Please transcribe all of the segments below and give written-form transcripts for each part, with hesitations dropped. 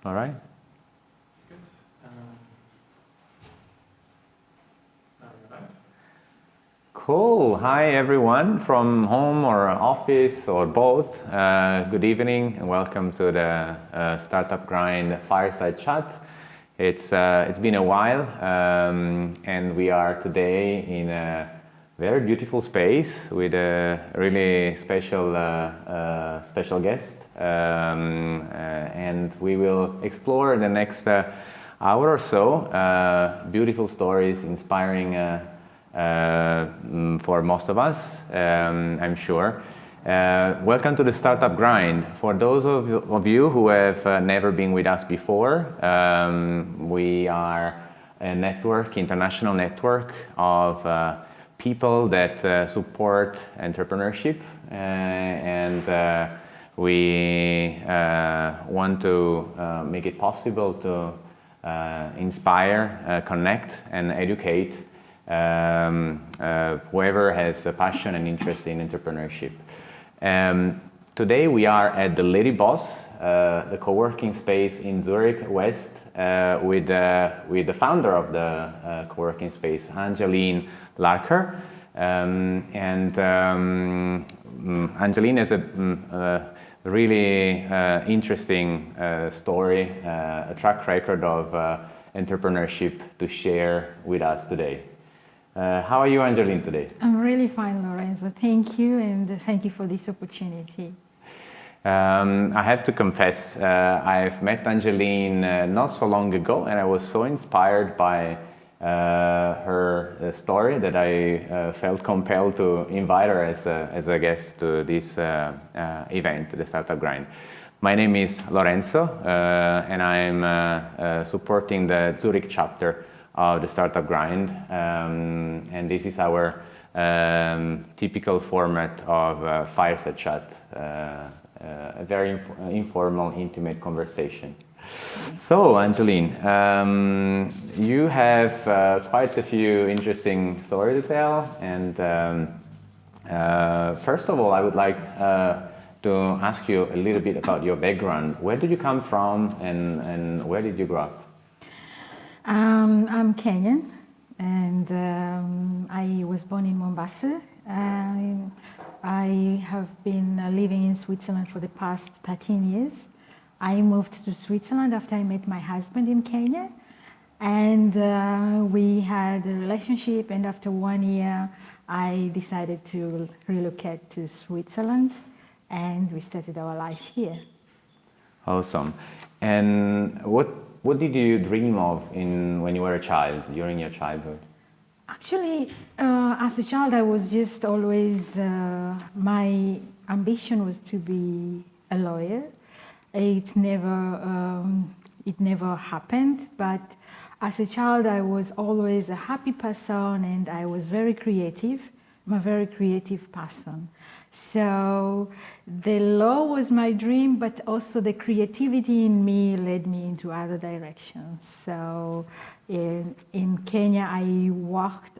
All right. Good. Cool. Hi, everyone from home or office or both. Good evening and welcome to the Startup Grind Fireside Chat. It's been a while, and we are today in a very beautiful space with a really special guest, and we will explore the next hour or so beautiful stories, inspiring for most of us, I'm sure. Welcome to the Startup Grind. For those of you who have never been with us before, we are a network, international network of people that support entrepreneurship, and we want to make it possible to inspire, connect, and educate whoever has a passion and interest in entrepreneurship. Today we are at the LadyBoss, the co-working space in Zurich West, with the founder of the co-working space, Angelyne Larcher. Angelyne has a really interesting story, a track record of entrepreneurship to share with us today. How are you, Angelyne, today? I'm really fine, Lorenzo. Thank you, and thank you for this opportunity. I have to confess, I've met Angelyne not so long ago, and I was so inspired by her story that I felt compelled to invite her as a guest to this event, the Startup Grind. My name is Lorenzo, and I'm supporting the Zurich chapter of the Startup Grind, and this is our typical format of fireside chat, a very informal, intimate conversation. So, Angelyne, you have quite a few interesting stories to tell, and first of all, I would like to ask you a little bit about your background. Where did you come from, and where did you grow up? I'm Kenyan, and I was born in Mombasa. I have been living in Switzerland for the past 13 years. I moved to Switzerland after I met my husband in Kenya, and we had a relationship, and after 1 year I decided to relocate to Switzerland, and we started our life here. Awesome. And what did you dream of when you were a child, during your childhood? Actually, as a child, I was just always, my ambition was to be a lawyer. It never happened, but as a child, I was always a happy person, and I was very creative. I'm a very creative person. So the law was my dream, but also the creativity in me led me into other directions. So in Kenya, I worked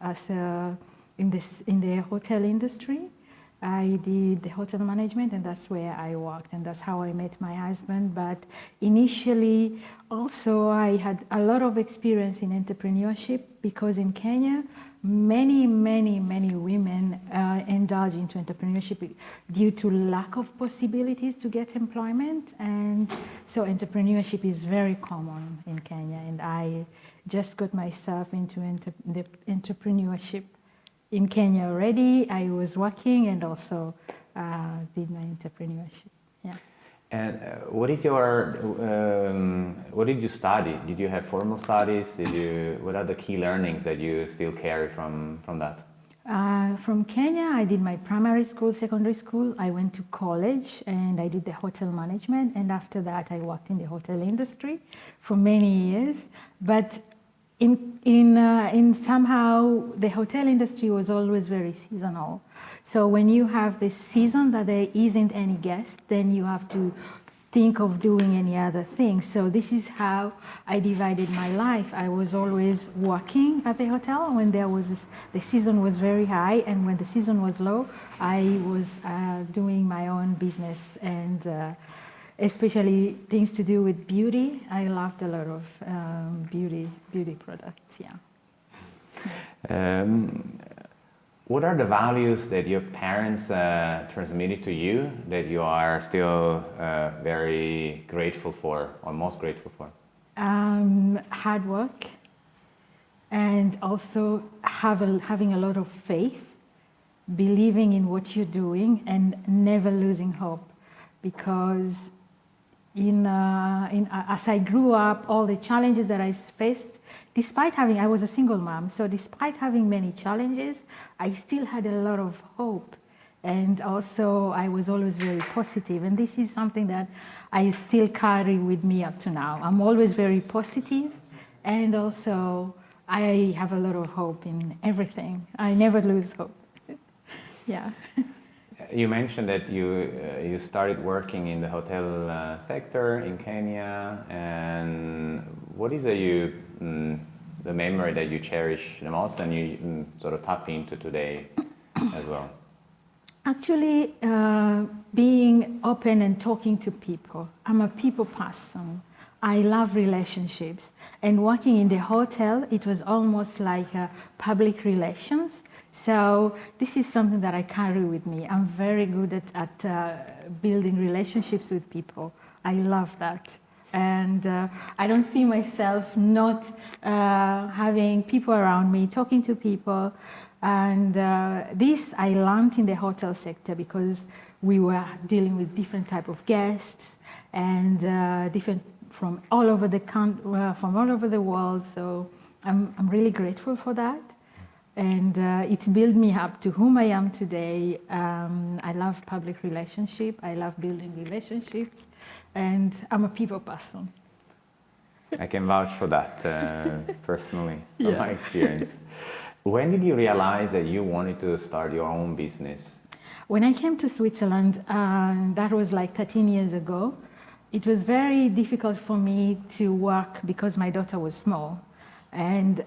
in the hotel industry. I did the hotel management, and that's where I worked, and that's how I met my husband. But initially, also, I had a lot of experience in entrepreneurship, because in Kenya, many women indulge into entrepreneurship due to lack of possibilities to get employment, and so entrepreneurship is very common in Kenya, and I just got myself into the entrepreneurship in Kenya already. I was working and also did my entrepreneurship. Yeah. And what did you study? Did you have formal studies? What are the key learnings that you still carry from that? From Kenya, I did my primary school, secondary school. I went to college and I did the hotel management. And after that, I worked in the hotel industry for many years. But in somehow, the hotel industry was always very seasonal. So when you have this season that there isn't any guest, then you have to think of doing any other thing. So this is how I divided my life. I was always working at the hotel when the season was very high, and when the season was low, I was doing my own business and especially things to do with beauty. I loved a lot of beauty products, yeah. What are the values that your parents transmitted to you that you are still very grateful for, or most grateful for? Hard work, and also having a lot of faith, believing in what you're doing, and never losing hope. Because as I grew up, all the challenges that I faced, I was a single mom, so despite having many challenges, I still had a lot of hope. And also, I was always very positive. And this is something that I still carry with me up to now. I'm always very positive, and also I have a lot of hope in everything. I never lose hope. Yeah. You mentioned that you started working in the hotel sector in Kenya, and what is the memory that you cherish the most and you sort of tap into today as well? Actually, being open and talking to people. I'm a people person. I love relationships. And working in the hotel, it was almost like public relations. So this is something that I carry with me. I'm very good at building relationships with people. I love that. And I don't see myself not having people around me, talking to people. And this I learned in the hotel sector because we were dealing with different type of guests and different from all over the world. So I'm really grateful for that, and it built me up to whom I am today. I love public relationship. I love building relationships, and I'm a people person. I can vouch for that personally, from my experience. When did you realize that you wanted to start your own business? When I came to Switzerland, that was like 13 years ago, it was very difficult for me to work because my daughter was small. And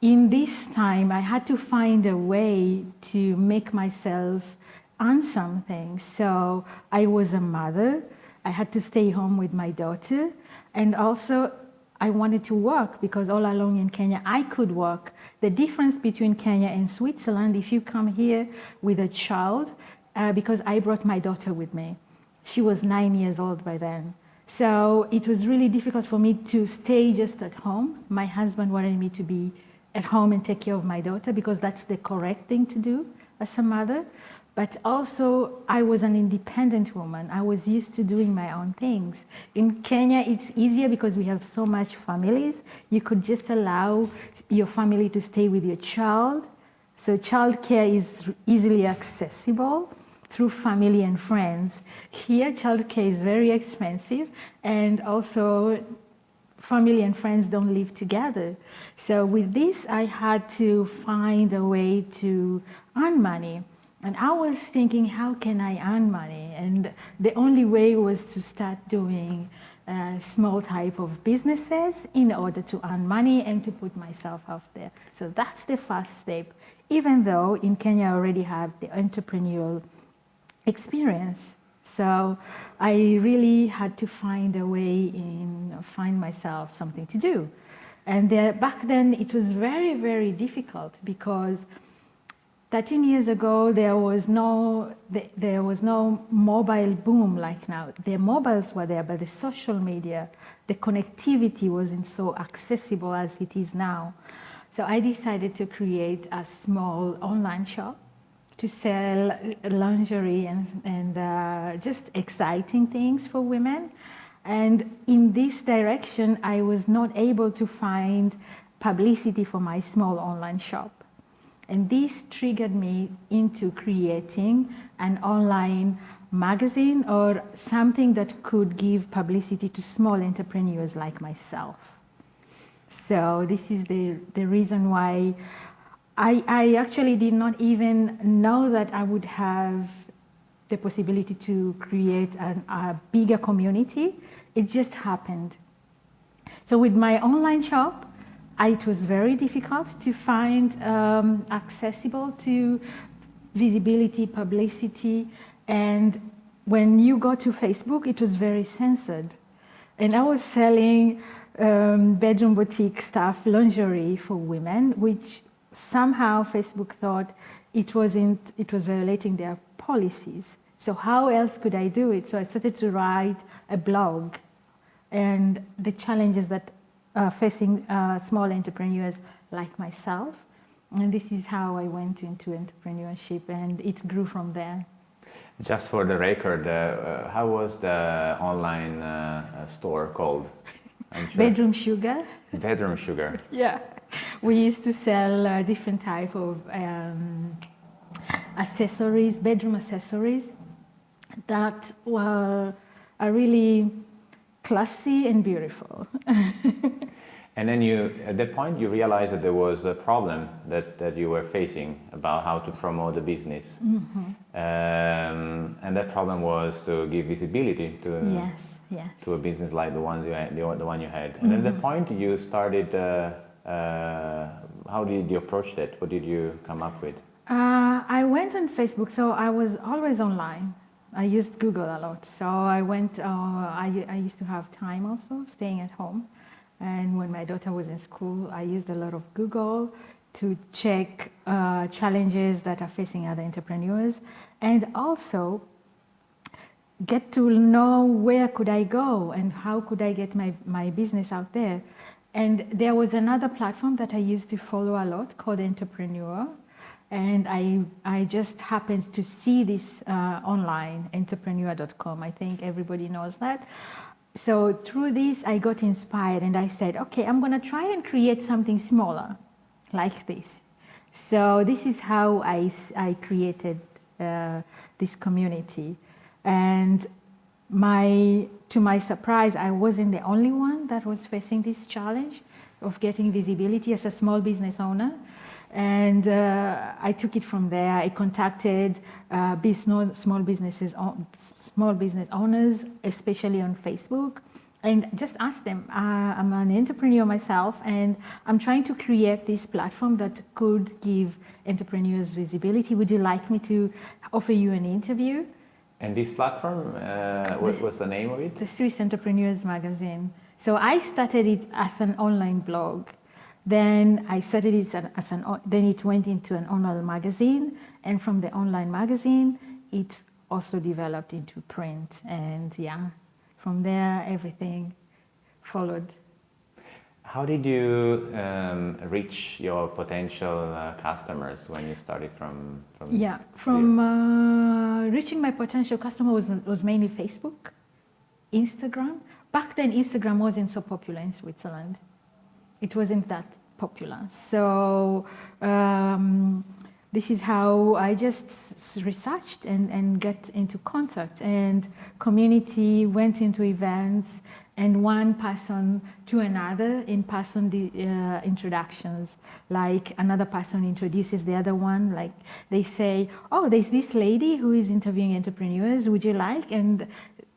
in this time, I had to find a way to make myself earn something. So I was a mother. I had to stay home with my daughter. And also, I wanted to work because all along in Kenya, I could work. The difference between Kenya and Switzerland, if you come here with a child, because I brought my daughter with me. She was 9 years old by then. So it was really difficult for me to stay just at home. My husband wanted me to be at home and take care of my daughter because that's the correct thing to do as a mother. But also, I was an independent woman. I was used to doing my own things. In Kenya, it's easier because we have so much families. You could just allow your family to stay with your child. So childcare is easily accessible through family and friends. Here, childcare is very expensive, and also family and friends don't live together. So with this, I had to find a way to earn money. And I was thinking, how can I earn money? And the only way was to start doing small type of businesses in order to earn money and to put myself out there. So that's the first step. Even though in Kenya I already have the entrepreneurial experience. So I really had to find a way find myself something to do. And back then it was very, very difficult because 13 years ago, there was no mobile boom like now. The mobiles were there, but the social media, the connectivity wasn't so accessible as it is now. So I decided to create a small online shop to sell lingerie and just exciting things for women. And in this direction, I was not able to find publicity for my small online shop. And this triggered me into creating an online magazine or something that could give publicity to small entrepreneurs like myself. So this is the reason why I actually did not even know that I would have the possibility to create a bigger community. It just happened. So with my online shop, it was very difficult to find accessible to visibility, publicity, and when you go to Facebook, it was very censored. And I was selling bedroom boutique stuff, lingerie for women, which somehow Facebook thought it was violating their policies. So how else could I do it? So I started to write a blog and the challenges that are facing small entrepreneurs like myself. And this is how I went into entrepreneurship, and it grew from there. Just for the record, how was the online store called? Bedroom Sugar. Bedroom Sugar. Yeah. We used to sell different type of accessories, bedroom accessories that are really classy and beautiful. And then at that point, you realized that there was a problem that you were facing about how to promote the business. Mm-hmm. And that problem was to give visibility to to a business like the one you had. And at that point, you started. How did you approach that? What did you come up with? I went on Facebook, so I was always online. I used Google a lot, so I went. I used to have time also staying at home. And when my daughter was in school, I used a lot of Google to check challenges that are facing other entrepreneurs, and also get to know where could I go and how could I get my business out there. And there was another platform that I used to follow a lot called Entrepreneur, and I just happened to see this online, entrepreneur.com. I think everybody knows that. So through this, I got inspired and I said, okay, I'm going to try and create something smaller like this. So this is how I created this community. And to my surprise, I wasn't the only one that was facing this challenge of getting visibility as a small business owner. And I took it from there. I contacted small business owners, especially on Facebook, and just asked them, I'm an entrepreneur myself, and I'm trying to create this platform that could give entrepreneurs visibility. Would you like me to offer you an interview? And this platform, what was the name of it? The Swiss Entrepreneurs Magazine. So I started it as an online blog. Then I started it then it went into an online magazine, and from the online magazine, it also developed into print, and from there everything followed. How did you reach your potential customers when you started from reaching my potential customer was mainly Facebook, Instagram. Back then, Instagram wasn't so popular in Switzerland. It wasn't that popular. So this is how I just researched and get into contact, and community went into events, and one person to another in person introductions. Like another person introduces the other one, like they say, oh, there's this lady who is interviewing entrepreneurs, would you like? And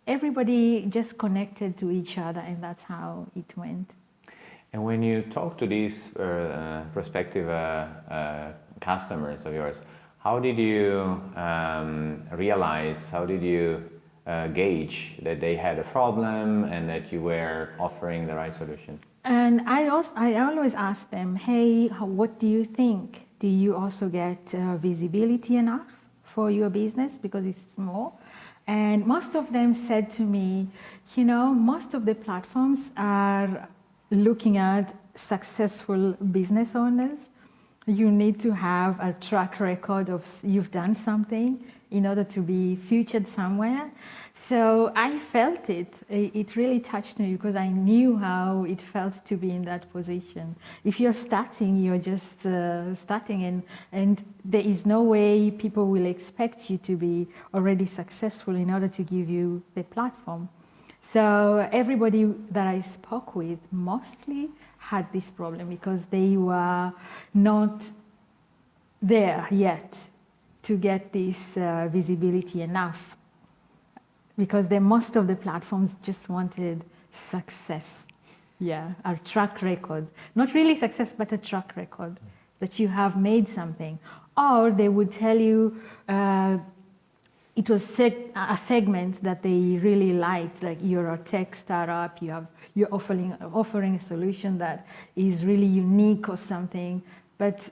everybody just connected to each other, and that's how it went. And when you talk to these prospective customers of yours, how did you realize, how did you gauge that they had a problem and that you were offering the right solution? And I always ask them, hey, what do you think? Do you also get visibility enough for your business because it's small? And most of them said to me, most of the platforms are looking at successful business owners. You need to have a track record of you've done something in order to be featured somewhere. So I felt it. It really touched me because I knew how it felt to be in that position. If you're starting, you're just starting, and there is no way people will expect you to be already successful in order to give you the platform. So everybody that I spoke with mostly had this problem because they were not there yet to get this visibility enough, because most of the platforms just wanted success. A track record. Not really success, but a track record that you have made something. Or they would tell you, it was a segment that they really liked. Like, you're a tech startup, you're offering a solution that is really unique or something. But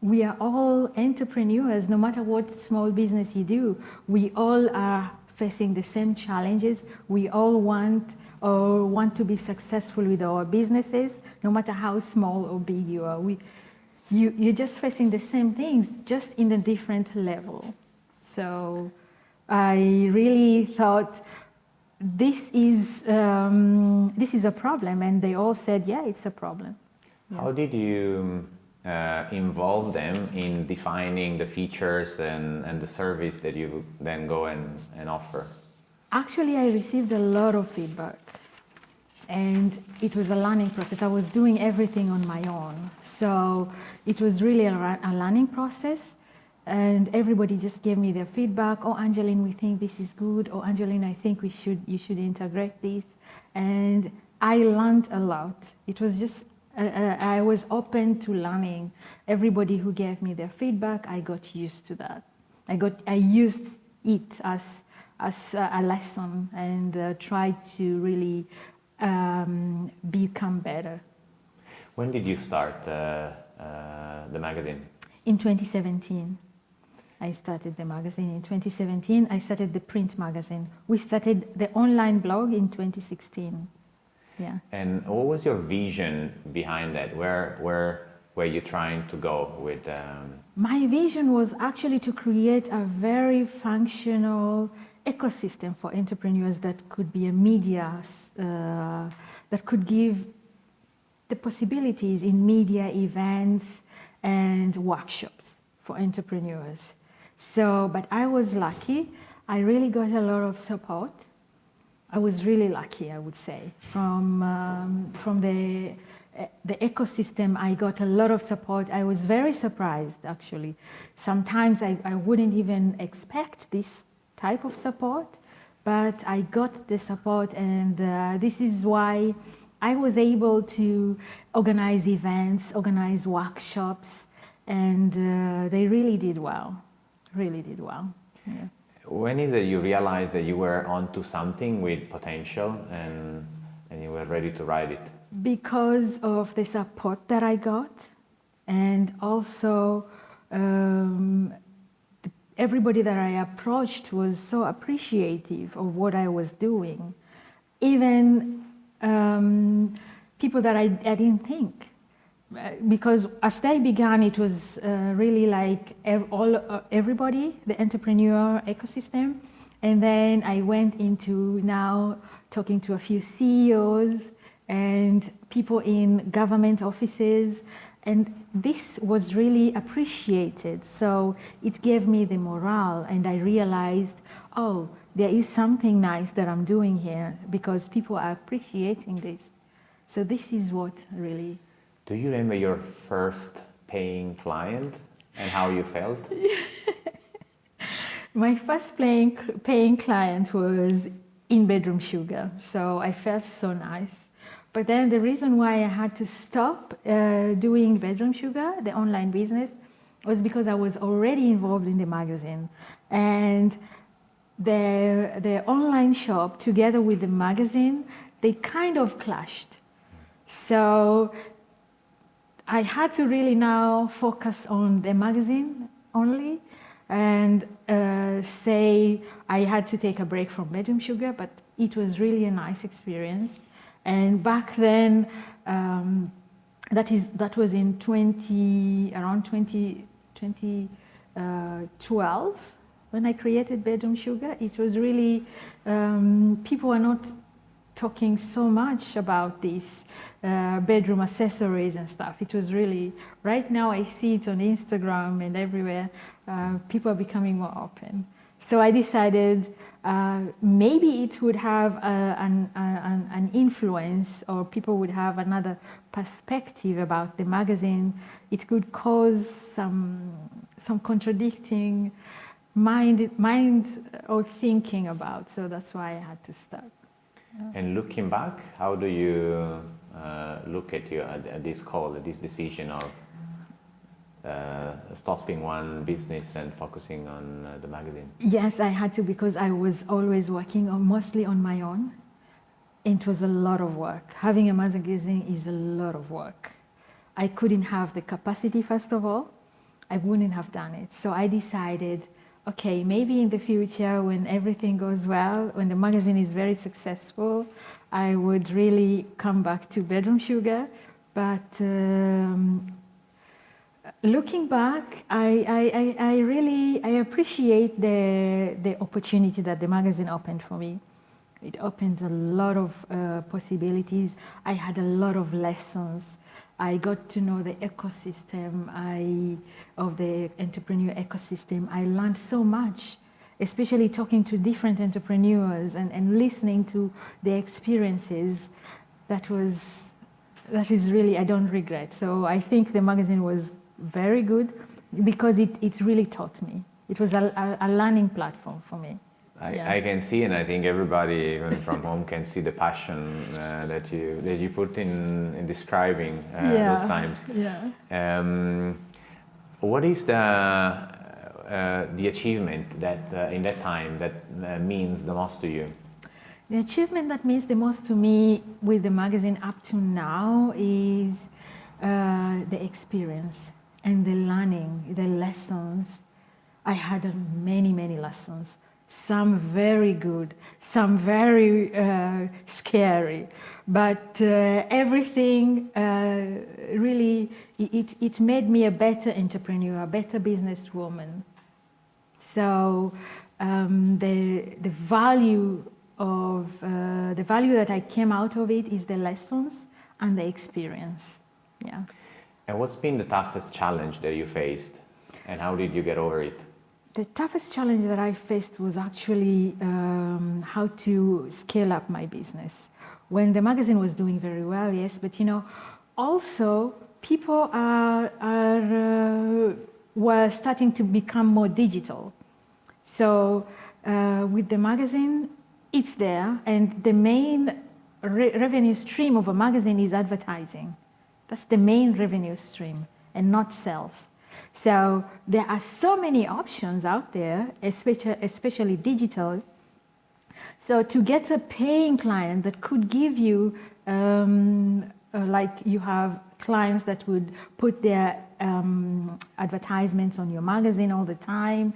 we are all entrepreneurs, no matter what small business you do. We all are facing the same challenges. We all want to be successful with our businesses, no matter how small or big you are. You're just facing the same things, just in a different level. So I really thought this is a problem, and they all said, yeah, it's a problem. Yeah. How did you involve them in defining the features and the service that you then go and offer? Actually, I received a lot of feedback, and it was a learning process. I was doing everything on my own, so it was really a learning process. And everybody just gave me their feedback. Oh, Angelyne, we think this is good. Oh, Angelyne, I think you should integrate this. And I learned a lot. It was just, I was open to learning. Everybody who gave me their feedback, I got used to that. I used it as a lesson, and tried to really become better. When did you start the magazine? In 2017. I started the magazine in 2017. I started the print magazine. We started the online blog in 2016. Yeah. And what was your vision behind that? Where were you trying to go with? My vision was actually to create a very functional ecosystem for entrepreneurs that could be a media, that could give the possibilities in media, events, and workshops for entrepreneurs. So, but I was lucky. I really got a lot of support. I was really lucky, I would say. From the ecosystem, I got a lot of support. I was very surprised, actually. Sometimes I wouldn't even expect this type of support, but I got the support, and this is why I was able to organize events, organize workshops, and they really did well. Yeah. When is it you realized that you were onto something with potential and you were ready to ride it? Because of the support that I got, and also everybody that I approached was so appreciative of what I was doing. Even people that I didn't think. Because as they began, it was really like everybody, the entrepreneur ecosystem. And then I went into now talking to a few CEOs and people in government offices. And this was really appreciated. So it gave me the morale, and I realized, oh, there is something nice that I'm doing here because people are appreciating this. So this is what really... Do you remember your first paying client and how you felt? My first paying client was in Bedroom Sugar, so I felt so nice. But then the reason why I had to stop doing Bedroom Sugar, the online business, was because I was already involved in the magazine. And the online shop, together with the magazine, they kind of clashed. So I had to really now focus on the magazine only, and say I had to take a break from Bedroom Sugar, but it was really a nice experience. And back then, that was in 2012 when I created Bedroom Sugar. It was really, people were not talking so much about these bedroom accessories and stuff. It was really, right now I see it on Instagram and everywhere, people are becoming more open. So I decided maybe it would have an influence, or people would have another perspective about the magazine. It could cause some contradicting mind or thinking about. So that's why I had to start. And looking back, how do you look at this call, at this decision of stopping one business and focusing on the magazine? Yes, I had to, because I was always working mostly on my own. It was a lot of work. Having a magazine is a lot of work. I couldn't have the capacity, first of all. I wouldn't have done it. So I decided, okay, maybe in the future, when everything goes well, when the magazine is very successful, I would really come back to Bedroom Sugar. But looking back, I really appreciate the opportunity that the magazine opened for me. It opened a lot of possibilities. I had a lot of lessons. I got to know the ecosystem of the entrepreneur ecosystem. I learned so much, especially talking to different entrepreneurs and listening to their experiences. That is really, I don't regret. So I think the magazine was very good because it really taught me. It was a learning platform for me. I can see, and I think everybody, even from home, can see the passion that you put in describing those times. Yeah. What is the achievement that in that time that means the most to you? The achievement that means the most to me with the magazine up to now is the experience and the learning, the lessons. I had many lessons. Some very good, some very scary, but everything really, it made me a better entrepreneur, a better businesswoman. So the value that I came out of it is the lessons and the experience. Yeah. And what's been the toughest challenge that you faced, and how did you get over it? The toughest challenge that I faced was actually how to scale up my business. When the magazine was doing very well, yes, but also people were starting to become more digital. So with the magazine, it's there, and the main revenue stream of a magazine is advertising. That's the main revenue stream, and not sales. So there are so many options out there, especially digital. So to get a paying client that could give you, like you have clients that would put their advertisements on your magazine all the time,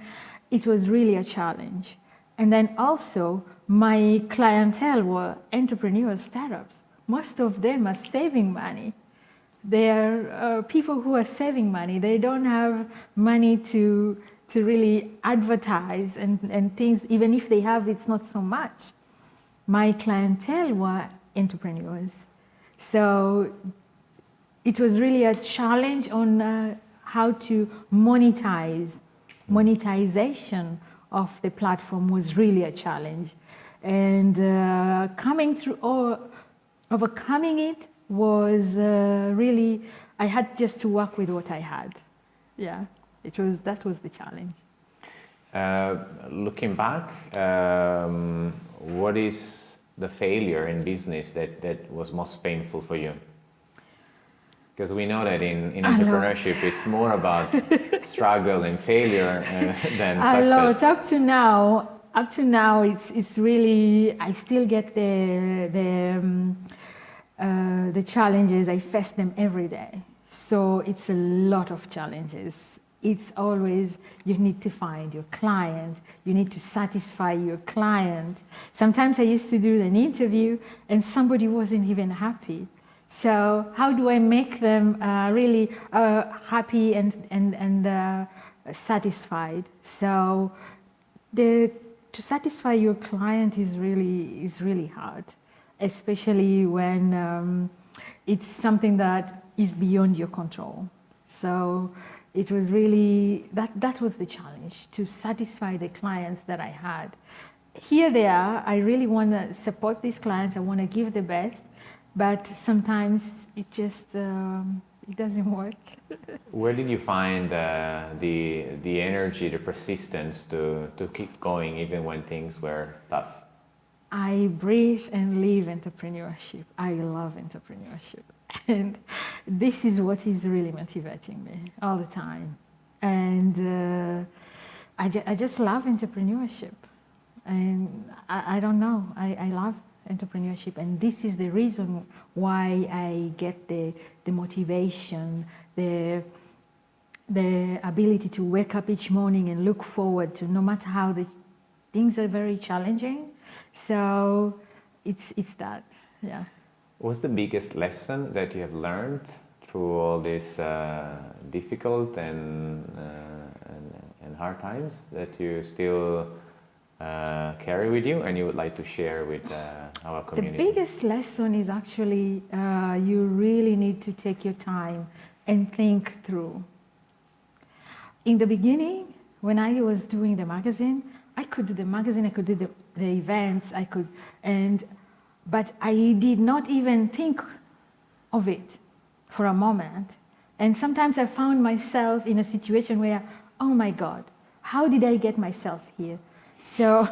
it was really a challenge. And then also my clientele were entrepreneurs, startups. Most of them are saving money. They're people who are saving money. They don't have money to really advertise and things. Even if they have, it's not so much. My clientele were entrepreneurs. So it was really a challenge on how to monetize. Monetization of the platform was really a challenge. And overcoming it was really, I had just to work with what I had. Yeah, that was the challenge. Looking back, what is the failure in business that was most painful for you? Because we know that in entrepreneurship, it's more about struggle and failure than success. Up to now, it's really, I still get the challenges. I face them every day. So it's a lot of challenges. It's always, you need to find your client. You need to satisfy your client. Sometimes I used to do an interview and somebody wasn't even happy. So how do I make them really happy and satisfied? So to satisfy your client is really hard, especially when it's something that is beyond your control. So it was really, that was the challenge, to satisfy the clients that I had. Here they are, I really want to support these clients, I want to give the best, but sometimes it just, it doesn't work. Where did you find the energy, the persistence to keep going even when things were tough? I breathe and live entrepreneurship. I love entrepreneurship. And this is what is really motivating me all the time. And I just love entrepreneurship. And I don't know, I love entrepreneurship. And this is the reason why I get the motivation, the ability to wake up each morning and look forward to, no matter how the things are very challenging. So it's that, yeah. What's the biggest lesson that you have learned through all these difficult and hard times that you still carry with you and you would like to share with our community? The biggest lesson is actually you really need to take your time and think through. In the beginning, when I was doing the magazine, I could do the magazine, I could do the events, but I did not even think of it for a moment. And sometimes I found myself in a situation where, oh my God, how did I get myself here? So,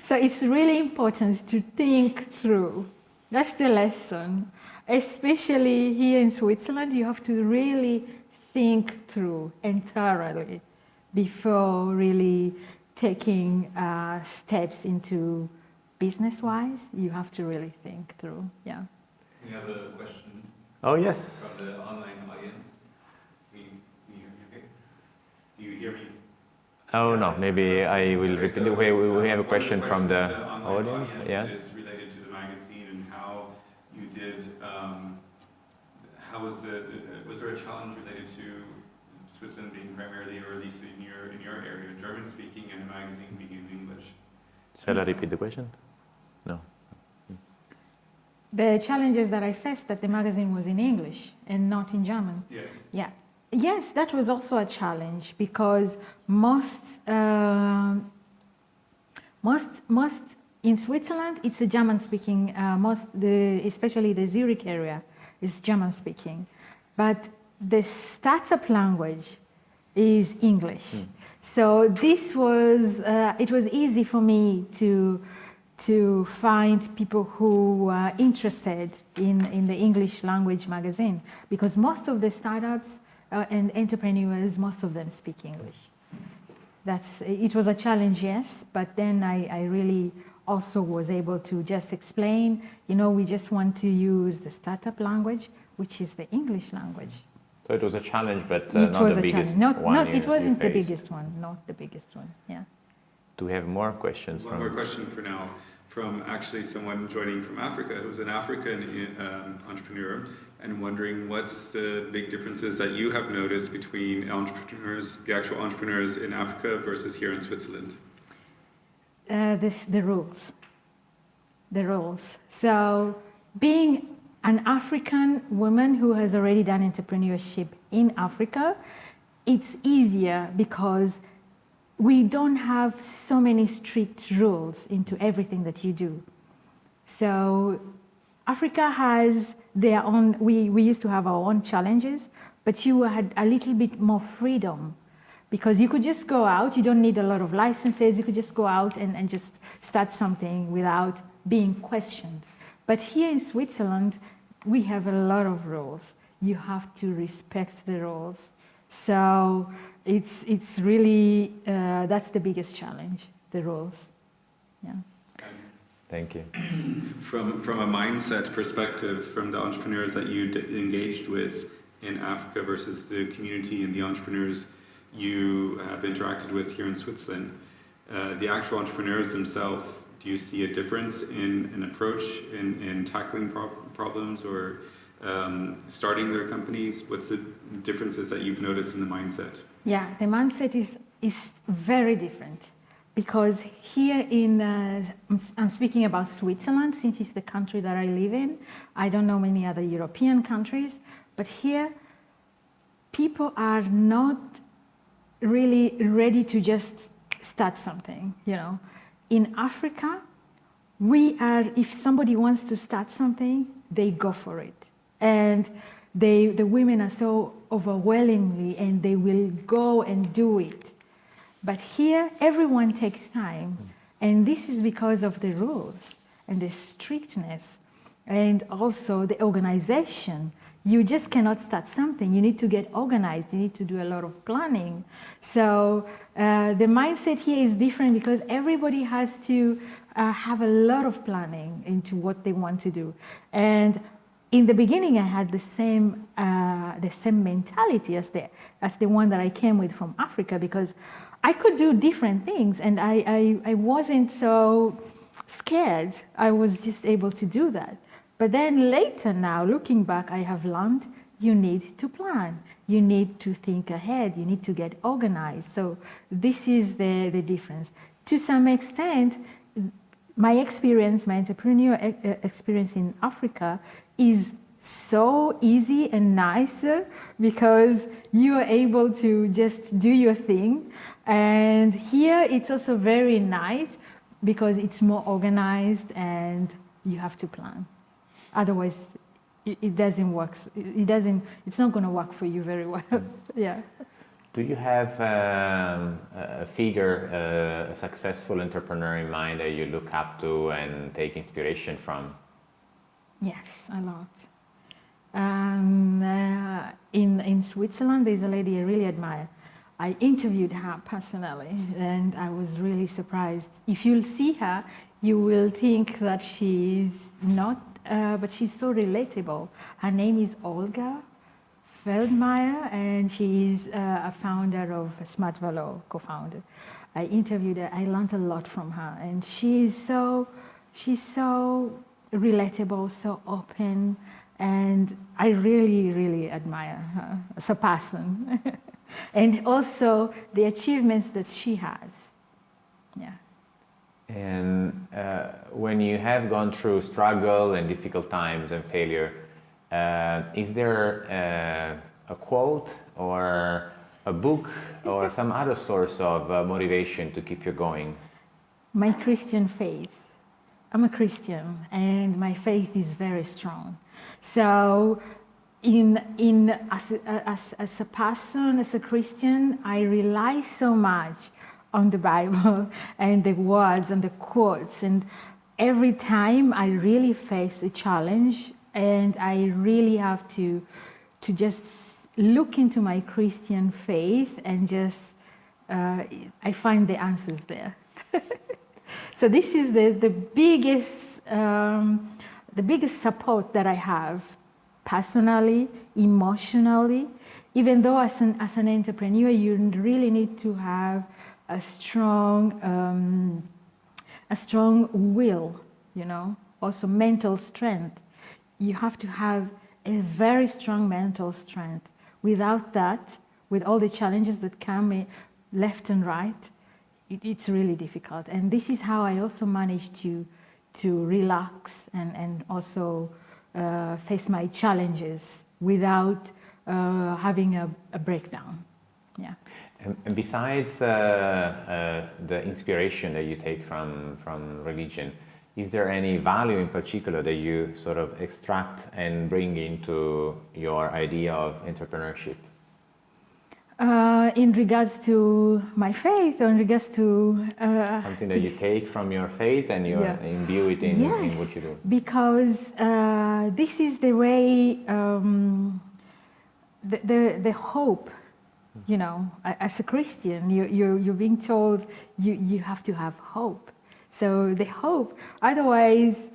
so it's really important to think through. That's the lesson. Especially here in Switzerland, you have to really think through and thoroughly before really taking steps into business-wise. You have to really think through, yeah. We have a question. Oh, yes. From the online audience. Do you hear me? Oh, no, maybe I will repeat it. We have a question from the audience. Yes. Is related to the magazine and how you did, how was there a challenge related to Switzerland being primarily, or at least in your area, German speaking and a magazine being in English? Shall I repeat the question? No. The challenges that I faced, that the magazine was in English and not in German. Yes. Yeah. Yes, that was also a challenge because most in Switzerland it's a German-speaking. Especially the Zurich area is German-speaking, but the startup language is English. So this was it was easy for me to find people who are interested in the English language magazine, because most of the startups and entrepreneurs, most of them speak English. It was a challenge, yes, but then I really also was able to just explain, we just want to use the startup language, which is the English language. So it was a challenge, but not the biggest one. It wasn't the biggest one, not the biggest one, yeah. Do we have more questions? One more question for now, from actually someone joining from Africa, who's an African entrepreneur, and wondering what's the big differences that you have noticed between entrepreneurs, the actual entrepreneurs in Africa versus here in Switzerland? The rules. So being an African woman who has already done entrepreneurship in Africa, it's easier because we don't have so many strict rules into everything that you do. So Africa has their own, we used to have our own challenges, but you had a little bit more freedom because you could just go out, you don't need a lot of licenses, you could just go out and just start something without being questioned. But here in Switzerland, we have a lot of rules. You have to respect the rules. So it's really, that's the biggest challenge, the rules, yeah. Thank you. From a mindset perspective, from the entrepreneurs that you engaged with in Africa versus the community and the entrepreneurs you have interacted with here in Switzerland, the actual entrepreneurs themselves, do you see a difference in an approach in tackling problems or starting their companies? What's the differences that you've noticed in the mindset? Yeah, the mindset is very different. Because here I'm speaking about Switzerland, since it's the country that I live in. I don't know many other European countries, but here people are not really ready to just start something, In Africa, if somebody wants to start something, they go for it. And the women are so overwhelmingly, and they will go and do it. But here, everyone takes time, and this is because of the rules and the strictness. and also the organization. You just cannot start something. You need to get organized. You need to do a lot of planning. So the mindset here is different because everybody has to have a lot of planning into what they want to do. And in the beginning, I had the same mentality as the one that I came with from Africa, because I could do different things, and I wasn't so scared. I was just able to do that. But then later now, looking back, I have learned you need to plan. You need to think ahead. You need to get organized. So this is the difference. To some extent, my entrepreneurial experience in Africa is so easy and nice because you are able to just do your thing. And here it's also very nice because it's more organized and you have to plan. Otherwise, it doesn't work. It's not going to work for you very well. Yeah. Do you have a figure, a successful entrepreneur in mind that you look up to and take inspiration from? Yes, a lot. In Switzerland, there's a lady I really admire. I interviewed her personally, and I was really surprised. If you'll see her, you will think that she's not, but she's so relatable. Her name is Olga Feldmeyer, and she's a founder of Smart Valo, co-founder. I interviewed her. I learned a lot from her, and she's so relatable, so open, and I really, really admire her as a person, and also the achievements that she has. Yeah. And when you have gone through struggle and difficult times and failure, is there a quote or a book or some other source of motivation to keep you going? My Christian faith. I'm a Christian, and my faith is very strong. So, as a person, as a Christian, I rely so much on the Bible and the words and the quotes. And every time I really face a challenge, and I really have to just look into my Christian faith and just I find the answers there. So this is the biggest support that I have personally, emotionally. Even though as an entrepreneur, you really need to have a strong will, also mental strength. You have to have a very strong mental strength. Without that, with all the challenges that come left and right, it's really difficult. And this is how I also managed to relax and also face my challenges without having a breakdown. Yeah. And besides the inspiration that you take from religion, is there any value in particular that you sort of extract and bring into your idea of entrepreneurship? In regards to my faith, or in regards to something that you take from your faith and you imbue it in what you do? Because this is the way, the hope. As a Christian, you're being told you have to have hope. So the hope. Otherwise,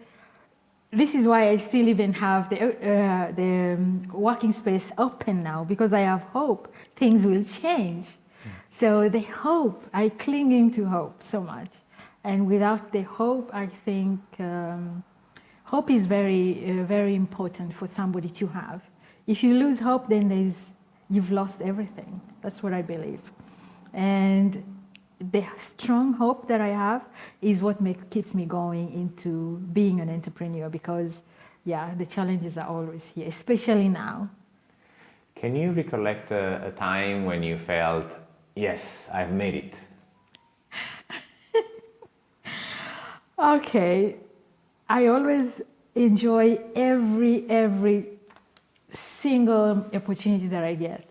this is why I still even have the working space open now, because I have hope. Things will change. So the hope, I cling to hope so much. And without the hope, I think hope is very, very important for somebody to have. If you lose hope, then you've lost everything. That's what I believe. And the strong hope that I have is what keeps me going into being an entrepreneur, because, the challenges are always here, especially now. Can you recollect a time when you felt, yes, I've made it? Okay. I always enjoy every single opportunity that I get.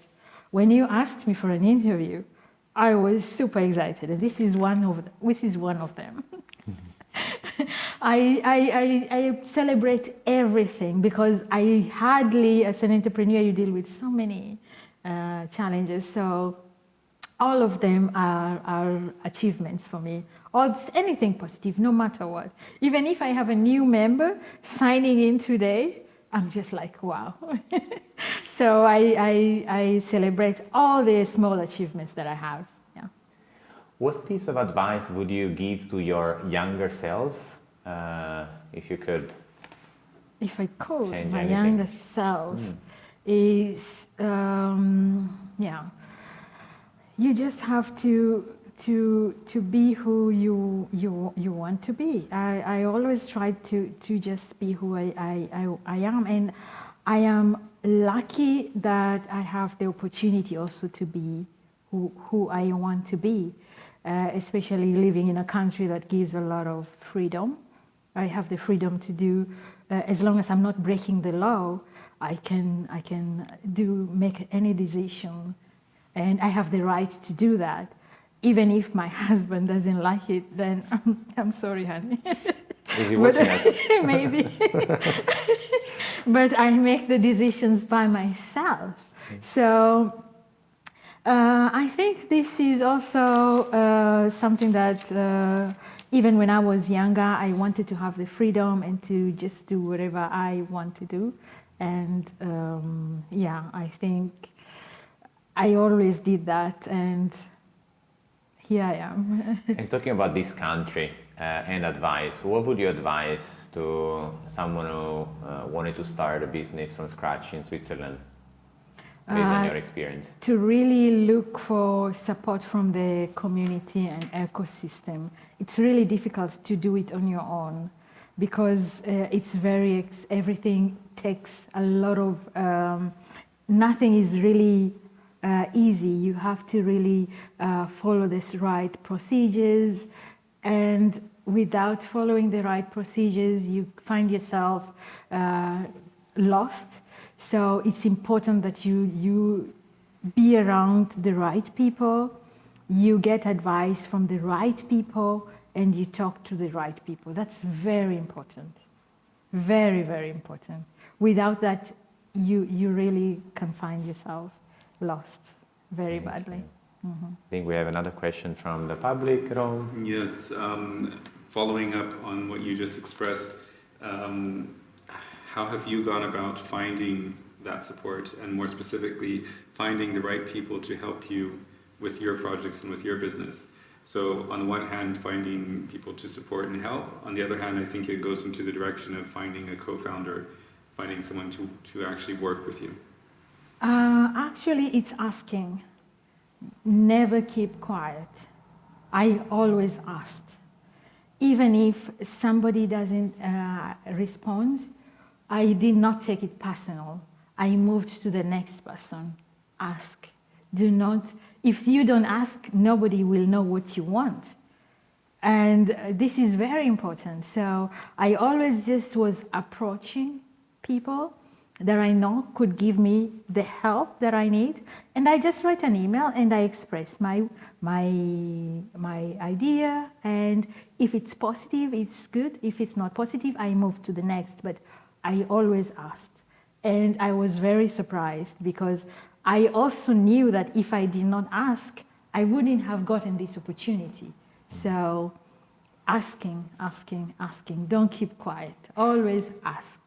When you asked me for an interview, I was super excited, and this is one of them. I celebrate everything because I hardly, as an entrepreneur, you deal with so many challenges. So all of them are achievements for me. Or anything positive, no matter what. Even if I have a new member signing in today, I'm just like, wow. So I celebrate all the small achievements that I have. Yeah. What piece of advice would you give to your younger self, if you could? If I could, Change my anything. younger self is, yeah, you just have to be who you want to be. I always try to just be who I am, and I am lucky that I have the opportunity also to be who I want to be, especially living in a country that gives a lot of freedom. I have the freedom to do, as long as I'm not breaking the law, I can make any decision, and I have the right to do that. Even if my husband doesn't like it, then I'm sorry, honey. Is he watching us? Maybe. But I make the decisions by myself. So I think this is also something that even when I was younger, I wanted to have the freedom and to just do whatever I want to do. And yeah, I think I always did that. And here I am. And talking about this country and advice, what would you advise to someone who wanted to start a business from scratch in Switzerland, based on your experience? To really look for support from the community and ecosystem. It's really difficult to do it on your own because it's everything takes a lot of, nothing is really easy. You have to really follow this right procedures, and without following the right procedures, you find yourself lost. So it's important that you be around the right people, you get advice from the right people, and you talk to the right people. That's very important. Very, very important. Without that, you really can find yourself lost very badly. Mm-hmm. I think we have another question from the public, Ron. Yes, following up on what you just expressed, how have you gone about finding that support, and more specifically, finding the right people to help you with your projects and with your business? So on the one hand, finding people to support and help. On the other hand, I think it goes into the direction of finding a co-founder, finding someone to actually work with you. Actually, it's asking. Never keep quiet. I always asked. Even if somebody doesn't respond, I did not take it personal. I moved to the next person. Ask. Do not, if you don't ask, nobody will know what you want. And this is very important. So I always just was approaching people that I know could give me the help that I need, and I just write an email and I express my idea, and if it's positive, it's good. If it's not positive, I move to the next. But I always asked, and I was very surprised because I also knew that if I did not ask, I wouldn't have gotten this opportunity. So asking. Don't keep quiet. Always ask.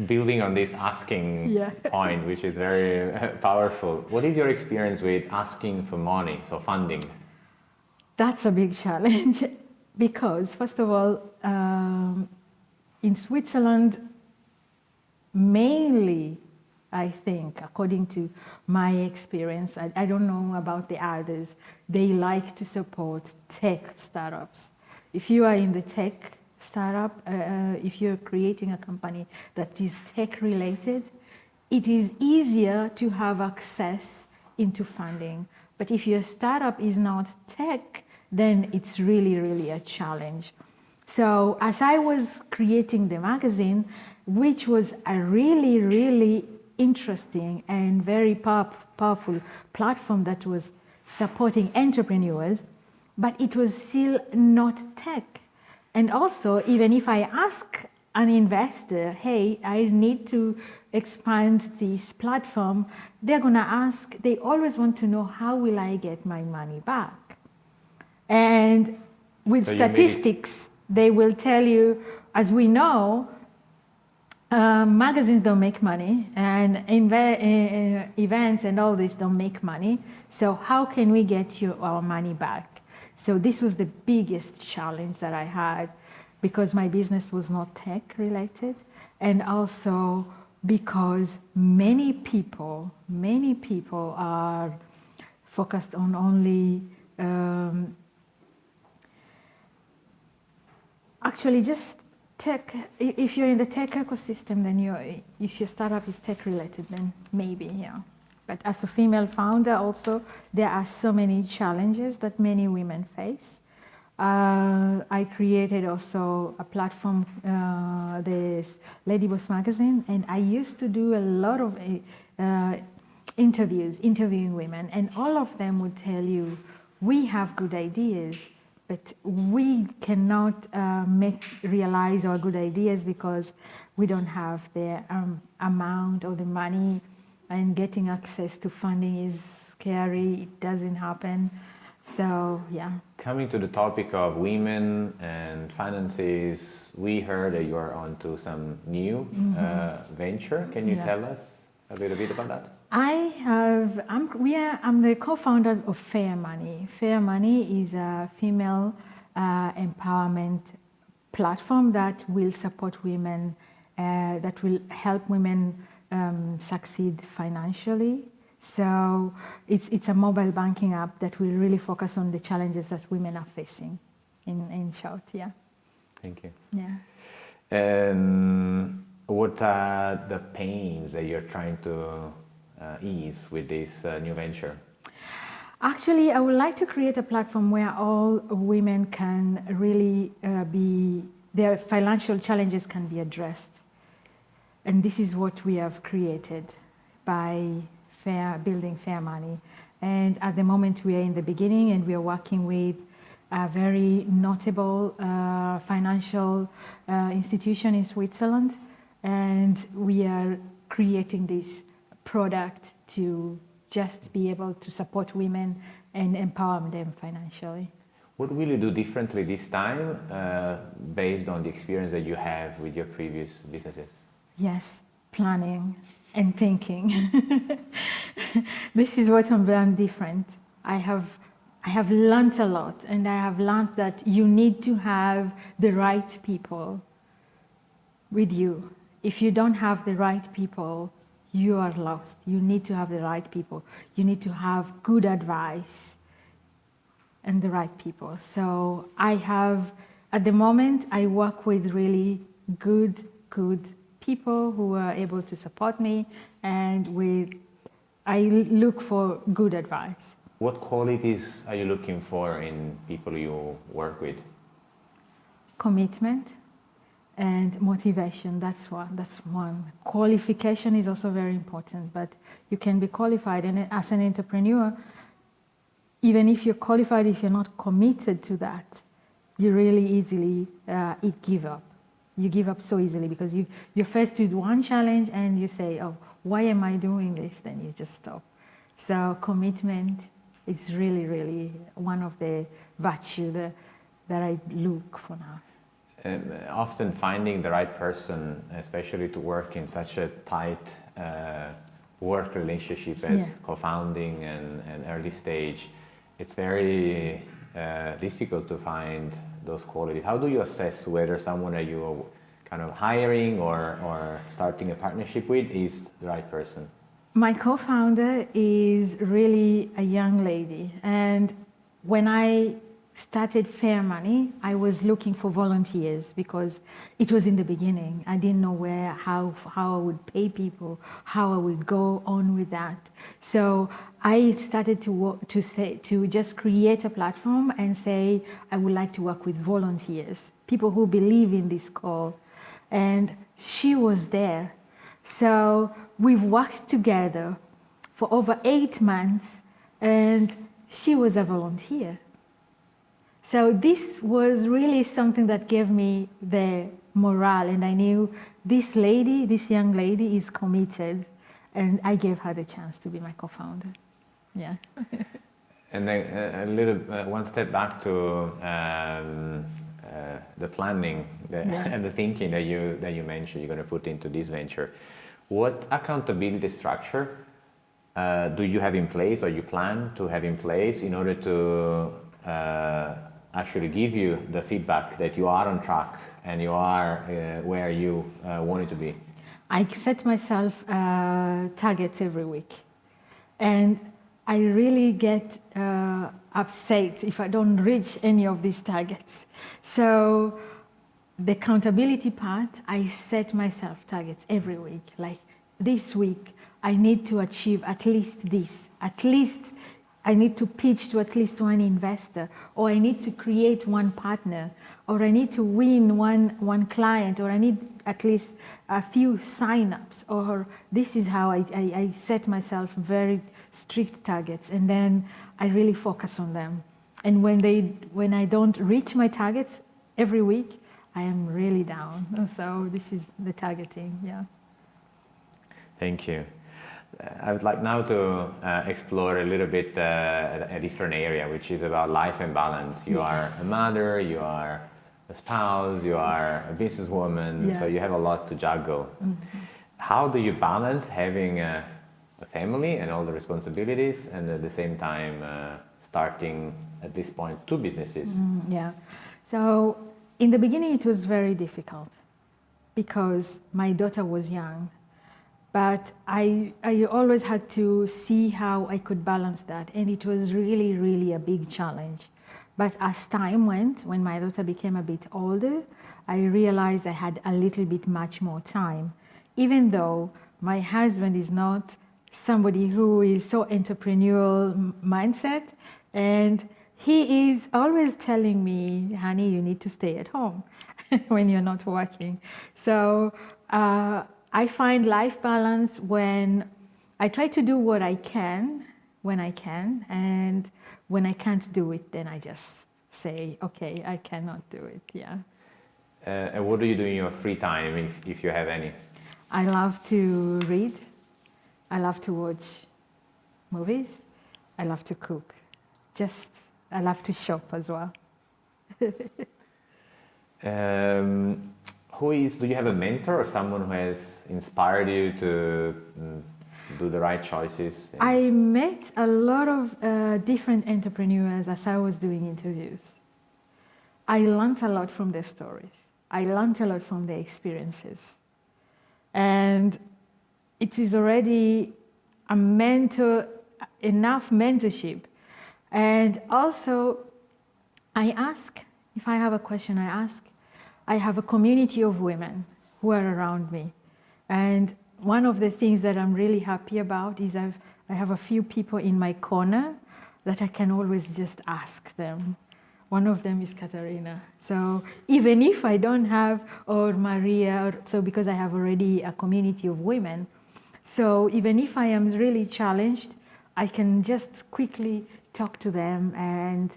Building on this asking point, which is very powerful, what is your experience with asking for money, so funding? That's a big challenge because, first of all, in Switzerland, mainly, I think, according to my experience, I don't know about the others, they like to support tech startups. If you are in the tech startup, if you're creating a company that is tech related, it is easier to have access into funding. But if your startup is not tech, then it's really, really a challenge. So as I was creating the magazine, which was a really, really interesting and very powerful platform that was supporting entrepreneurs, but it was still not tech. And also, even if I ask an investor, hey, I need to expand this platform, they're going to ask, they always want to know, how will I get my money back? And with statistics, they will tell you, as we know, magazines don't make money, and events and all this don't make money. So how can we get our money back? So this was the biggest challenge that I had, because my business was not tech related, and also because many people are focused on only actually just tech. If you're in the tech ecosystem, then if your startup is tech related, then maybe, yeah. But as a female founder also, there are so many challenges that many women face. I created also a platform, this LadyBoss magazine, and I used to do a lot of interviewing women, and all of them would tell you, we have good ideas, but we cannot realize our good ideas because we don't have the amount or the money, and getting access to funding is scary, it doesn't happen. So, yeah. Coming to the topic of women and finances, we heard that you are onto some new venture. Can you tell us a little bit about that? I'm the co-founder of Fair Money. Fair Money is a female empowerment platform that will support women, that will help women succeed financially. So it's a mobile banking app that will really focus on the challenges that women are facing, in short, yeah. Thank you. Yeah. What are the pains that you're trying to ease with this new venture? Actually, I would like to create a platform where all women can really their financial challenges can be addressed. And this is what we have created by building Fair Money. And at the moment we are in the beginning, and we are working with a very notable financial institution in Switzerland, and we are creating this product to just be able to support women and empower them financially. What will you do differently this time based on the experience that you have with your previous businesses? Yes, planning and thinking. This is what I'm learning different. I have learned a lot, and I have learned that you need to have the right people with you. If you don't have the right people, you are lost. You need to have the right people. You need to have good advice and the right people. So at the moment, I work with really good people who are able to support me, and I look for good advice. What qualities are you looking for in people you work with? Commitment and motivation, that's one. Qualification is also very important, but you can be qualified, and as an entrepreneur, even if you're qualified, if you're not committed to that, you really easily give up. You give up so easily because you're faced with one challenge and you say, oh, why am I doing this? Then you just stop. So commitment is really, really one of the virtues that I look for now. Often finding the right person, especially to work in such a tight work relationship as co-founding and early stage, it's very difficult to find those qualities. How do you assess whether someone that you are kind of hiring or starting a partnership with is the right person? My co-founder is really a young lady, and when I started Fair Money, I was looking for volunteers because it was in the beginning. I didn't know how I would pay people, how I would go on with that. So I started to just create a platform and say, I would like to work with volunteers, people who believe in this call. And she was there. So we've worked together for over 8 months, and she was a volunteer. So this was really something that gave me the morale, and I knew this young lady is committed, and I gave her the chance to be my co-founder. Yeah. And then one step back to the planning and the thinking that you mentioned you're going to put into this venture. What accountability structure do you have in place, or you plan to have in place, in order to actually give you the feedback that you are on track and you are where you wanted to be? I set myself targets every week, and I really get upset if I don't reach any of these targets. So the accountability part, I set myself targets every week. Like this week, I need to achieve at least this. At least I need to pitch to at least one investor, or I need to create one partner, or I need to win one client, or I need at least a few signups, or this is how I set myself very strict targets, and then I really focus on them. And when I don't reach my targets every week, I am really down. So this is the targeting, yeah. Thank you. I would like now to explore a little bit a different area, which is about life and balance. You are a mother, you are a spouse, you are a businesswoman, so you have a lot to juggle. Mm-hmm. How do you balance having a family and all the responsibilities, and at the same time starting at this point 2 businesses? Yeah. So in the beginning it was very difficult because my daughter was young. But I always had to see how I could balance that. And it was really, really a big challenge. But as time went, when my daughter became a bit older, I realized I had a little bit much more time. Even though my husband is not somebody who is so entrepreneurial mindset, and he is always telling me, honey, you need to stay at home when you're not working. So I find life balance when I try to do what I can when I can, and when I can't do it, then I just say, okay, I cannot do it, yeah. And what do you do in your free time, if you have any? I love to read. I love to watch movies. I love to cook. I love to shop as well. Do you have a mentor or someone who has inspired you to do the right choices? I met a lot of different entrepreneurs as I was doing interviews. I learned a lot from their stories. I learned a lot from their experiences. And it is already enough mentorship. And also, I ask, if I have a question, I ask. I have a community of women who are around me. And one of the things that I'm really happy about is I have a few people in my corner that I can always just ask them. One of them is Katarina. So even if I don't have, or Maria, because I have already a community of women, so even if I am really challenged, I can just quickly talk to them and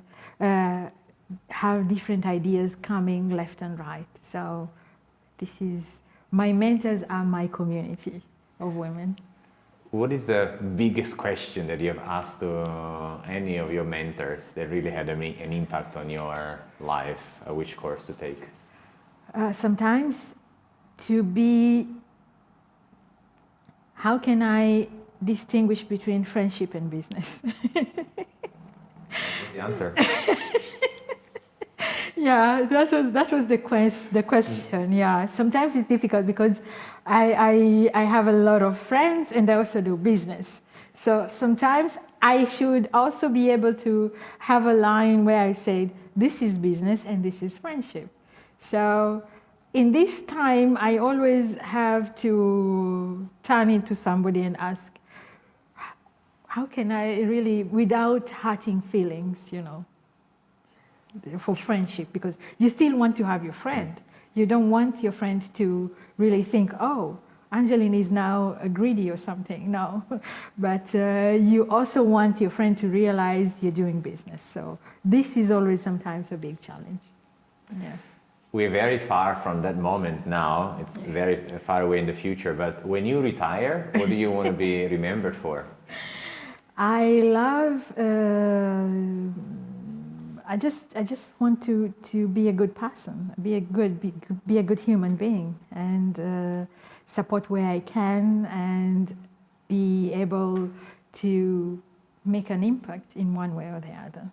have different ideas coming left and right. So my mentors are my community of women. What is the biggest question that you have asked to any of your mentors that really had an impact on your life, which course to take? Sometimes how can I distinguish between friendship and business? What's the answer? Yeah, that was the question. Yeah, sometimes it's difficult because I have a lot of friends and I also do business. So sometimes I should also be able to have a line where I say this is business and this is friendship. So in this time, I always have to turn into somebody and ask, how can I really, without hurting feelings, for friendship, because you still want to have your friend. You don't want your friend to really think, oh, Angelyne is now greedy or something. No, but you also want your friend to realize you're doing business. So this is always sometimes a big challenge. Yeah. We're very far from that moment now. It's very far away in the future. But when you retire, what do you want to be remembered for? I love. I just want to be a good person, be a good human being, and support where I can, and be able to make an impact in one way or the other.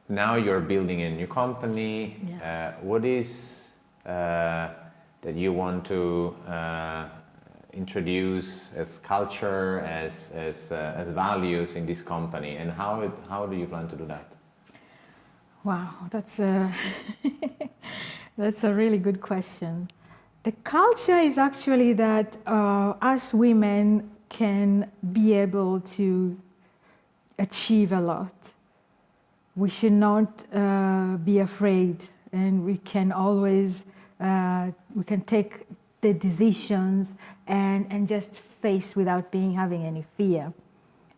Now you're building a new company. Yeah. What is that you want to introduce as culture, as values in this company, and how do you plan to do that? Wow, that's a that's a really good question. The culture is actually that us women can be able to achieve a lot. We should not be afraid, and we can always we can take the decisions and just face without having any fear.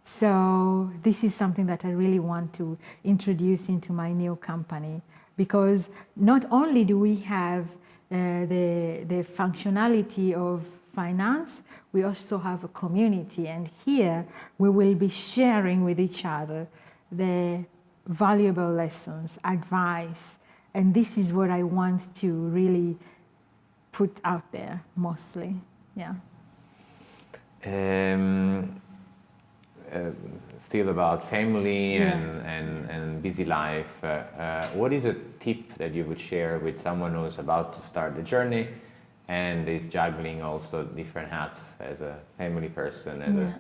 So this is something that I really want to introduce into my new company, because not only do we have the functionality of finance, we also have a community, and here we will be sharing with each other the valuable lessons, advice, and this is what I want to really put out there mostly. Yeah. Still about family and busy life. What is a tip that you would share with someone who's about to start the journey and is juggling also different hats as a family person, as a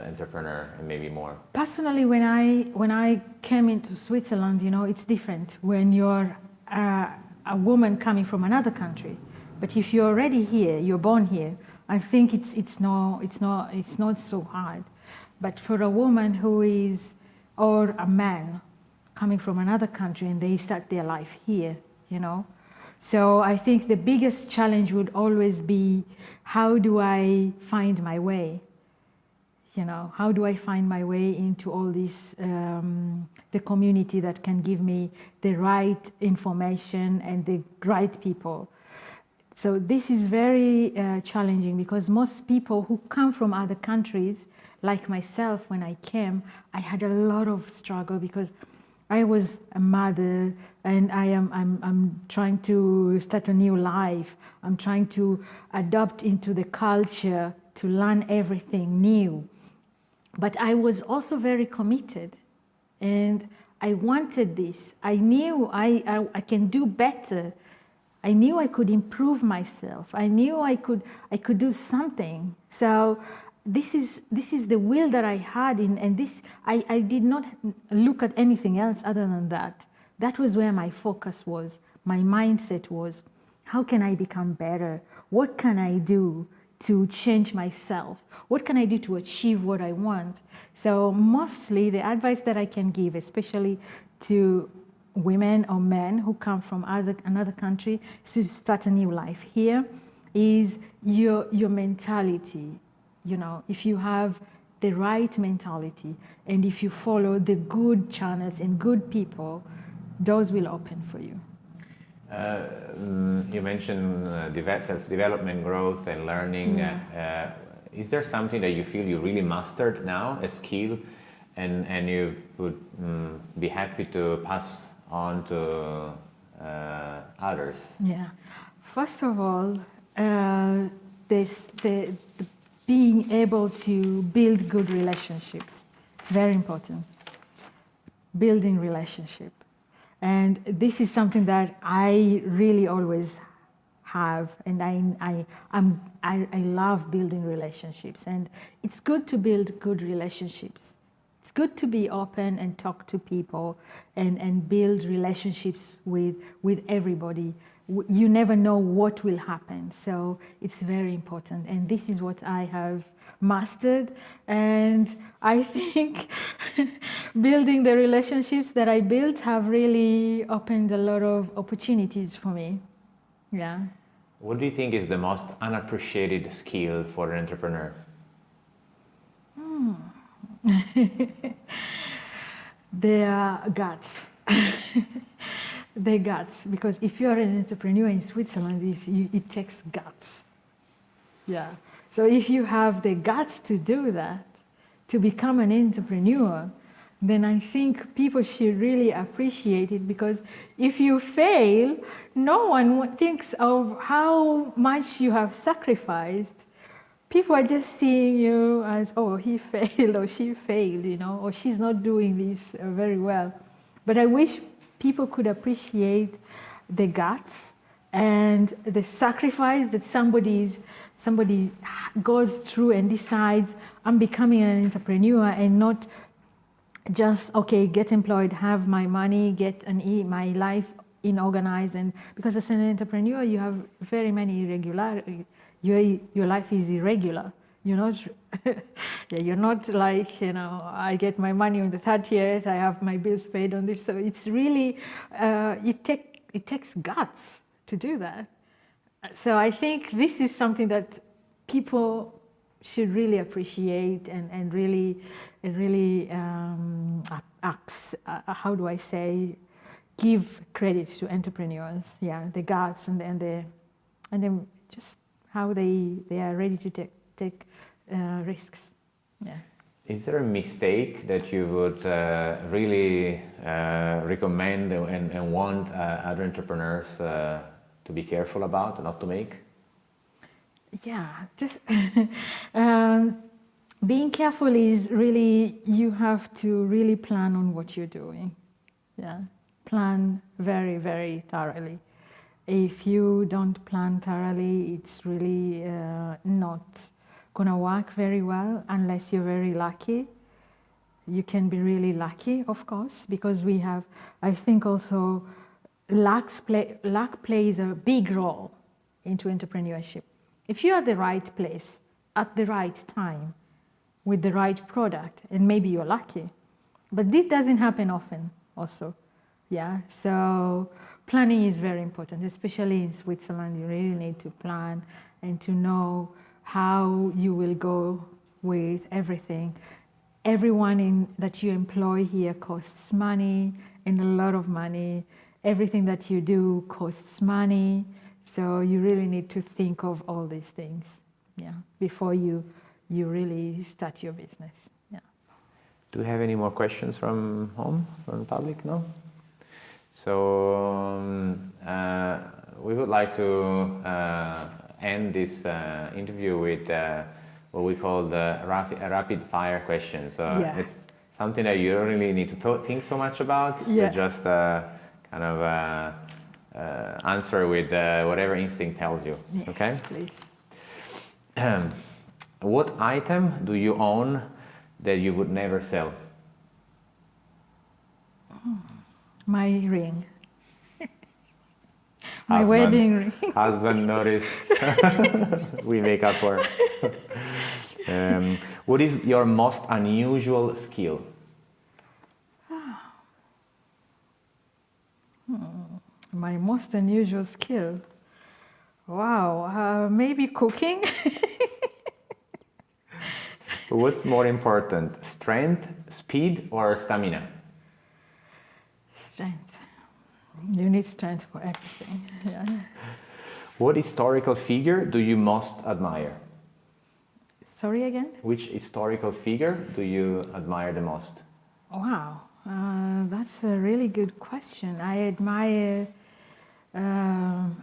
entrepreneur, and maybe more? Personally, when I came into Switzerland, it's different when you're a woman coming from another country. But if you're already here, you're born here, I think it's not so hard. But for a woman who is, or a man coming from another country and they start their life here, So I think the biggest challenge would always be, how do I find my way? How do I find my way into all this, the community that can give me the right information and the right people? So this is very challenging, because most people who come from other countries, like myself, when I came, I had a lot of struggle, because I was a mother and I'm trying to start a new life. I'm trying to adapt into the culture, to learn everything new. But I was also very committed, and I wanted this. I knew I can do better. I knew I could improve myself. I knew I could do something. So this is the will that I had, and this I did not look at anything else other than that. That was where my focus was. My mindset was, how can I become better? What can I do to change myself? What can I do to achieve what I want? So mostly the advice that I can give, especially to women or men who come from another country to start a new life here, is your mentality. If you have the right mentality, and if you follow the good channels and good people, doors will open for you. You mentioned self-development, growth, and learning. Yeah. Is there something that you feel you really mastered now, a skill, and you would be happy to pass on to others? Yeah. First of all, the being able to build good relationships. It's very important. Building relationship. And this is something that I really always have, and I love building relationships, and it's good to build good relationships. It's good to be open and talk to people and build relationships with everybody. You never know what will happen, so it's very important, and this is what I have mastered, and I think building the relationships that I built have really opened a lot of opportunities for me. Yeah. What do you think is the most unappreciated skill for an entrepreneur? Their guts. Their guts. Because if you're an entrepreneur in Switzerland, it takes guts. Yeah. So if you have the guts to do that, to become an entrepreneur, then I think people should really appreciate it, because if you fail, no one thinks of how much you have sacrificed. People are just seeing you as, oh, he failed or she failed, or she's not doing this very well. But I wish people could appreciate the guts and the sacrifice that somebody goes through and decides, I'm becoming an entrepreneur, and not just, okay, get employed, have my money, get my life organized. And because as an entrepreneur, you have very many irregularities. Your life is irregular. You're not like, I get my money on the 30th, I have my bills paid on this. So it's really, it takes guts to do that. So I think this is something that people should really appreciate and really how do I say, give credit to entrepreneurs. Yeah, the guts and then just how they are ready to take risks. Yeah. Is there a mistake that you would really recommend and want other entrepreneurs to be careful about, not to make? Yeah, just being careful is really, you have to really plan on what you're doing. Yeah, plan very, very thoroughly. If you don't plan thoroughly, it's really not gonna work very well unless you're very lucky. You can be really lucky, of course, because we have, I think also, luck plays a big role into entrepreneurship. If you're at the right place, at the right time, with the right product, and maybe you're lucky. But this doesn't happen often also. Yeah, so planning is very important, especially in Switzerland. You really need to plan and to know how you will go with everything. Everyone that you employ here costs money, and a lot of money. Everything that you do costs money. So you really need to think of all these things, yeah, before you really start your business. Yeah. Do we have any more questions from home, from the public? No? So we would like to end this interview with what we call the rapid fire question. So yeah. It's something that you don't really need to think so much about, yeah. but just kind of answer with whatever instinct tells you. Yes, okay? Please. What item do you own that you would never sell? My ring. My wedding ring. Husband notice. We make up for. What is your most unusual skill? My most unusual skill? Wow, maybe cooking. What's more important, strength, speed, or stamina? Strength. You need strength for everything. Yeah. What historical figure do you most admire? Sorry again? Which historical figure do you admire the most? Wow, that's a really good question. I admire,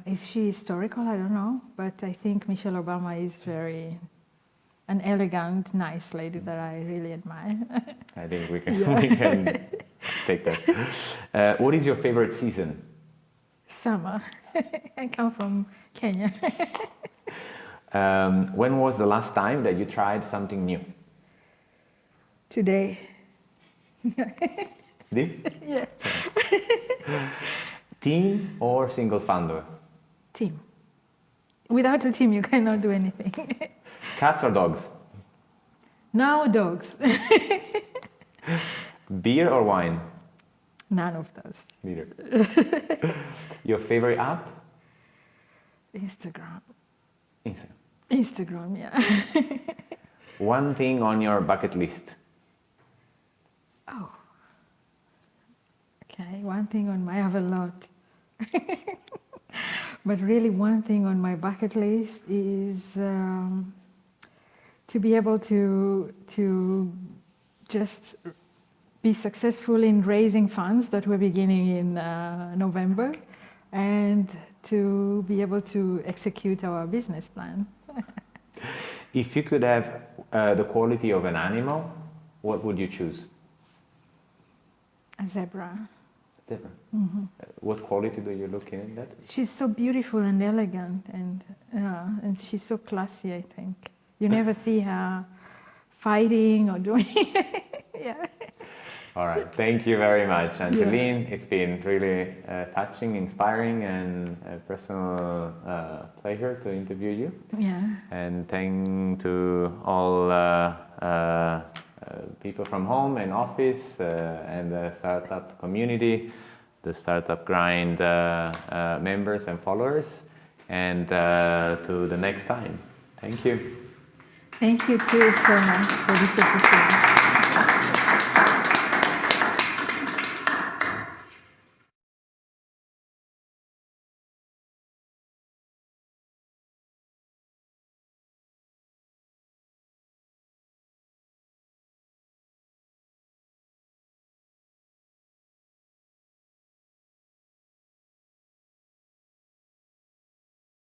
is she historical? I don't know, but I think Michelle Obama is an elegant, nice lady that I really admire. I think we can take that. What is your favorite season? Summer. I come from Kenya. When was the last time that you tried something new? Today. This? Yeah. Team or single founder? Team. Without a team, you cannot do anything. Cats or dogs? Now dogs. Beer or wine? None of those. Beer. Your favorite app? Instagram. Instagram. Instagram, yeah. One thing on your bucket list. Oh. Okay, one thing on my, I have a lot. But really one thing on my bucket list is to be able to just be successful in raising funds that we're beginning in November, and to be able to execute our business plan. If you could have the quality of an animal, what would you choose? A zebra. Zebra. Mm-hmm. What quality do you look in that? She's so beautiful and elegant, and she's so classy, I think. You never see her fighting or doing yeah. All right. Thank you very much, Angelyne. Yeah. It's been really touching, inspiring, and a personal pleasure to interview you. Yeah. And thank to all people from home and office and the startup community, the Startup Grind members and followers, and to the next time. Thank you. Thank you too so much for this opportunity.